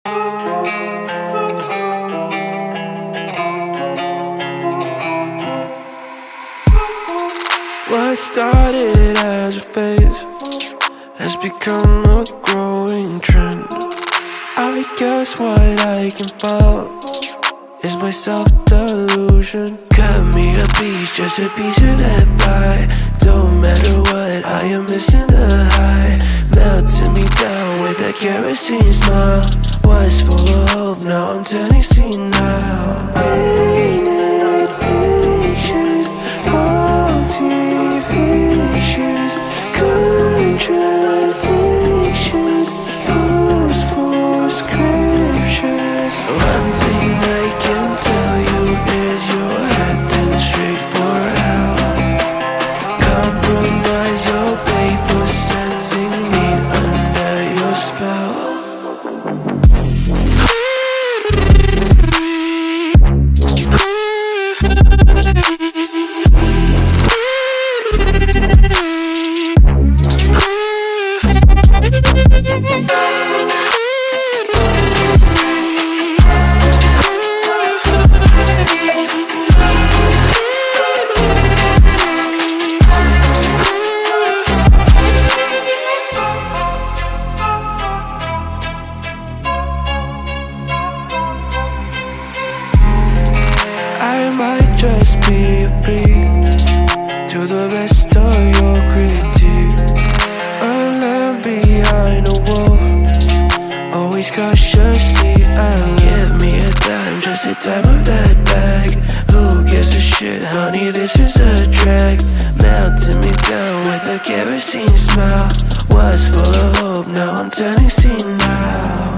What started as a phase has become a growing trend. I guess what I can follow is my self-delusion. Cut me a piece, just a piece of that pie. Don't matter what, I am missing the high. Melting me down with that kerosene smile. Was full of hope, now I'm turning senile. Painted pictures, faulty fictions, contradictions, forceful scriptures. One thing I can tell you is you're heading straight for hell. Compromise your pay for setting me under your spell. I might just be a freak to the rest of your critique. A lamb behind a wolf, always cautiously alert. Give me a dime, just the time of that bag. Who gives a shit, honey, this is a drag. Melting me down with a kerosene smile. Was full of hope, now I'm turning senile.